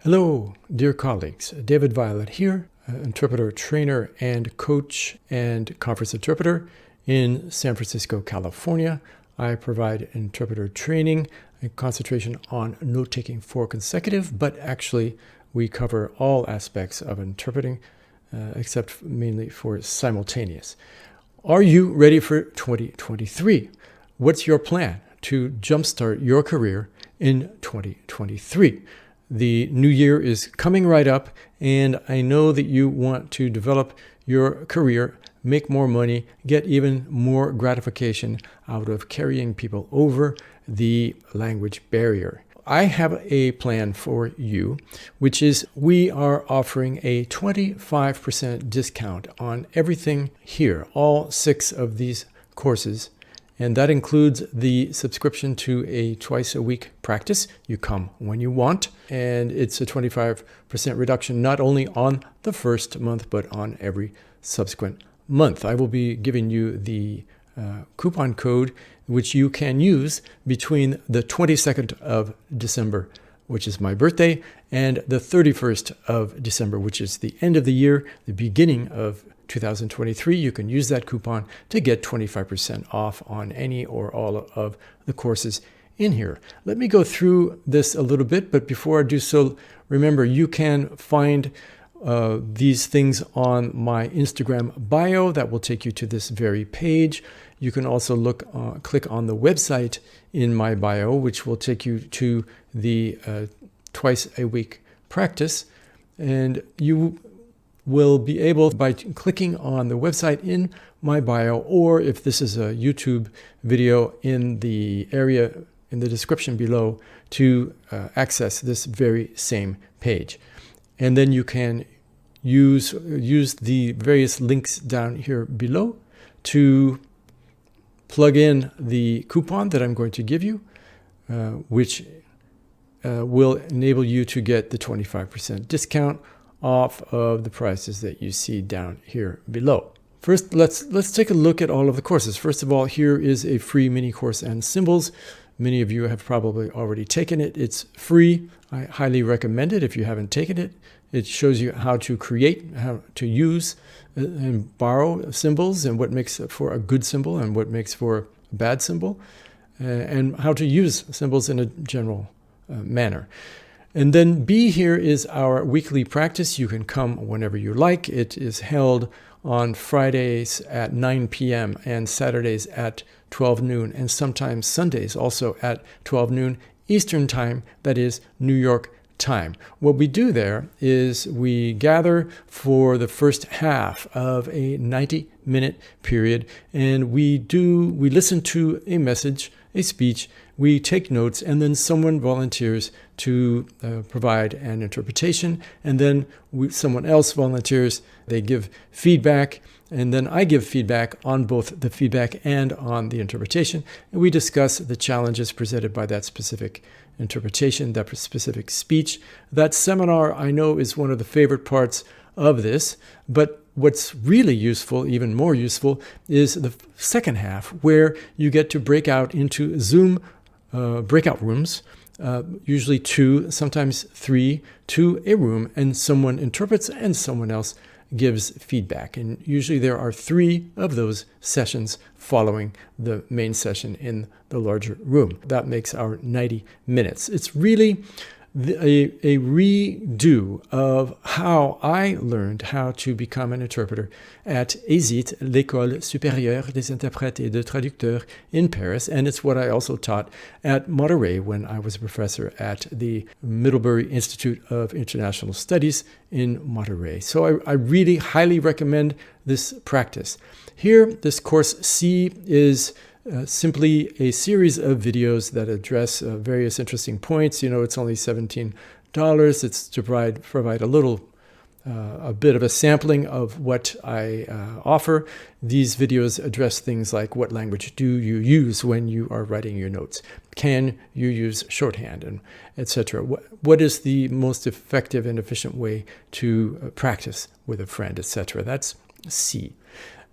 Hello, dear colleagues. David Violet here, interpreter, trainer, and coach and conference interpreter in San Francisco, California. I provide interpreter training and concentration on note-taking for consecutive, but actually we cover all aspects of interpreting, except mainly for simultaneous. Are you ready for 2023? What's your plan to jumpstart your career in 2023? The new year is coming right up, and I know that you want to develop your career, make more money, get even more gratification out of carrying people over the language barrier. I have a plan for you, which is we are offering a 25% discount on everything here, all 6 of these courses. And that includes the subscription to a twice-a-week practice. You come when you want, and it's a 25% reduction not only on the first month, but on every subsequent month. I will be giving you the coupon code, which you can use between the 22nd of December, which is my birthday, and the 31st of December, which is the end of the year, the beginning of 2023. You can use that coupon to get 25% off on any or all of the courses in here. Let me go through this a little bit, but before I do so, remember you can find these things on my Instagram bio. That will take you to this very page. You can also click on the website in my bio, which will take you to the twice-a-week practice, and you will be able, by clicking on the website in my bio, or if this is a YouTube video, in the area in the description below, to access this very same page. And then you can use the various links down here below to plug in the coupon that I'm going to give you, which will enable you to get the 25% discount off of the prices that you see down here below. First, let's take a look at all of the courses. First of all, here is a free mini course on symbols. Many of you have probably already taken it. It's free. I highly recommend it if you haven't taken it. It shows you how to create, how to use and borrow symbols, and what makes for a good symbol and what makes for a bad symbol, and how to use symbols in a general manner. And then B here is our weekly practice. You can come whenever you like. It is held on Fridays at 9 p.m. and Saturdays at 12 noon, and sometimes Sundays also at 12 noon Eastern Time, that is New York time. What we do there is we gather for the first half of a 90-minute period, and we listen to a message, a speech, we take notes, and then someone volunteers to provide an interpretation, and then someone else volunteers, they give feedback, and then I give feedback on both the feedback and on the interpretation, and we discuss the challenges presented by that specific interpretation, that specific speech. That seminar, I know, is one of the favorite parts of this, but what's really useful, even more useful, is the second half, where you get to break out into Zoom breakout rooms, usually 2, sometimes 3, to a room, and someone interprets and someone else gives feedback. And usually there are 3 of those sessions following the main session in the larger room. That makes our 90 minutes. It's really a redo of how I learned how to become an interpreter at ESIT, l'École supérieure des interprètes et de traducteurs in Paris, and it's what I also taught at Monterey when I was a professor at the Middlebury Institute of International Studies in Monterey. So I really highly recommend this practice. Here, this course C is simply a series of videos that address various interesting points. You know, it's only $17. It's to provide a bit of a sampling of what I offer. These videos address things like, what language do you use when you are writing your notes? Can you use shorthand, and etc.? What is the most effective and efficient way to practice with a friend, etc.? That's C.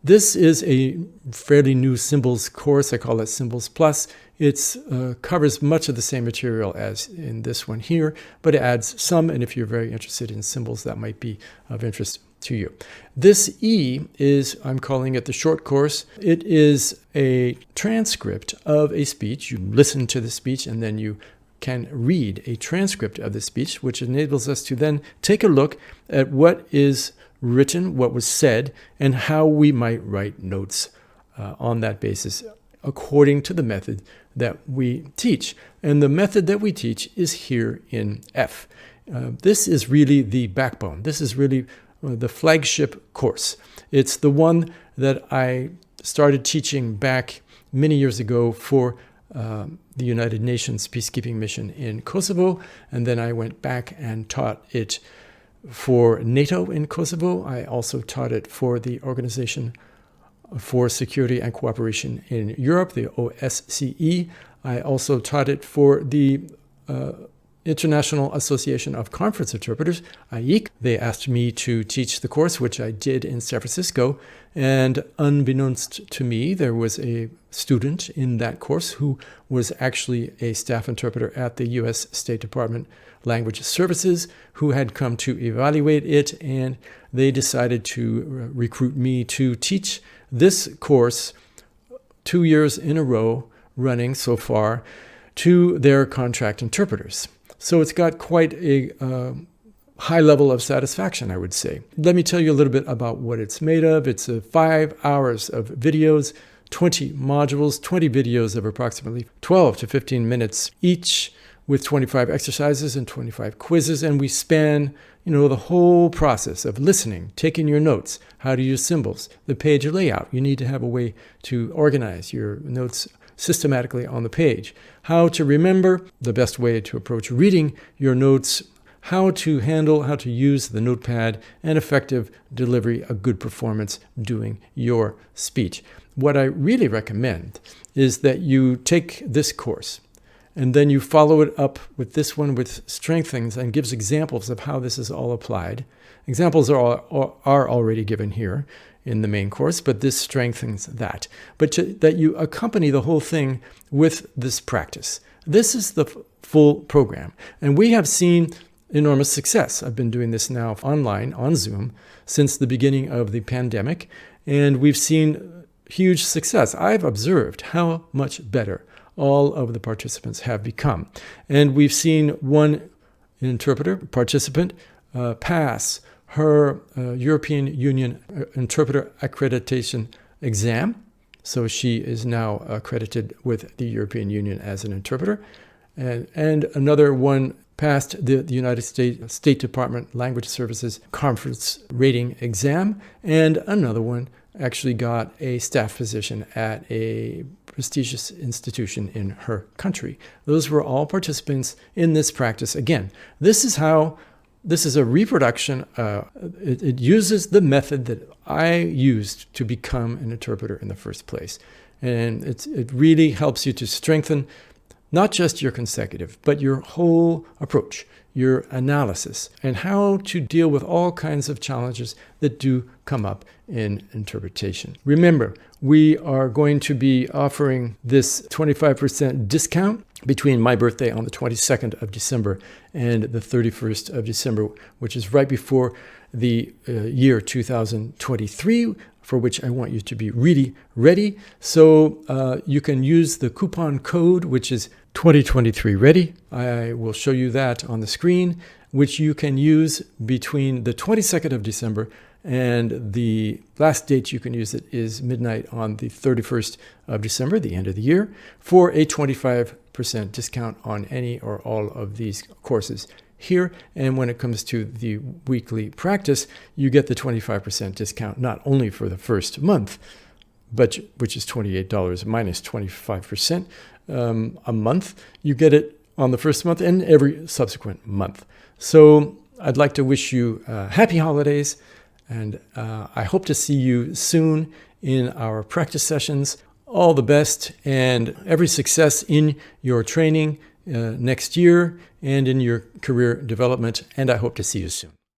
This is a fairly new symbols course. I call it Symbols Plus. It covers much of the same material as in this one here, but it adds some, and if you're very interested in symbols, that might be of interest to you. This E is, I'm calling it the short course. It is a transcript of a speech. You listen to the speech and then you can read a transcript of the speech, which enables us to then take a look at what is written, what was said, and how we might write notes on that basis according to the method that we teach. And the method that we teach is here in F. This is really the backbone. This is really the flagship course. It's the one that I started teaching back many years ago for the United Nations peacekeeping mission in Kosovo, and then I went back and taught it for NATO in Kosovo. I also taught it for the Organization for Security and Cooperation in Europe, the OSCE. I also taught it for the International Association of Conference Interpreters, IEC. They asked me to teach the course, which I did in San Francisco. And unbeknownst to me, there was a student in that course who was actually a staff interpreter at the U.S. State Department Language Services, who had come to evaluate it, and they decided to recruit me to teach this course 2 years in a row, running so far, to their contract interpreters. So it's got quite a high level of satisfaction, I would say. Let me tell you a little bit about what it's made of. It's 5 hours of videos, 20 modules, 20 videos of approximately 12 to 15 minutes each, with 25 exercises and 25 quizzes. And we span, the whole process of listening, taking your notes, how to use symbols, the page layout. You need to have a way to organize your notes systematically on the page, how to remember, the best way to approach reading your notes, how to handle, how to use the notepad, and effective delivery, a good performance doing your speech. What I really recommend is that you take this course and then you follow it up with this one, with strengthens and gives examples of how this is all applied. Examples are already given here in the main course, but this strengthens that. But that you accompany the whole thing with this practice. This is the full program. And we have seen enormous success. I've been doing this now online on Zoom since the beginning of the pandemic, and we've seen huge success. I've observed how much better all of the participants have become. And we've seen one participant, pass her European Union interpreter accreditation exam. So she is now accredited with the European Union as an interpreter. And another one passed the United States State Department Language Services Conference Rating Exam. And another one actually got a staff position at a prestigious institution in her country. Those were all participants in this practice. Again, this is a reproduction. It uses the method that I used to become an interpreter in the first place. And it really helps you to strengthen not just your consecutive, but your whole approach, your analysis, and how to deal with all kinds of challenges that do come up in interpretation. Remember, we are going to be offering this 25% discount between my birthday on the 22nd of December and the 31st of December, which is right before the year 2023, for which I want you to be really ready. So you can use the coupon code, which is 2023 ready. I will show you that on the screen, which you can use between the 22nd of December and the last date you can use it is midnight on the 31st of December, the end of the year, for a 25% discount on any or all of these courses here. And when it comes to the weekly practice, you get the 25% discount not only for the first month, but which is $28 minus 25% a month. You get it on the first month and every subsequent month. So I'd like to wish you happy holidays, and I hope to see you soon in our practice sessions. All the best and every success in your training next year and in your career development, and I hope to see you soon.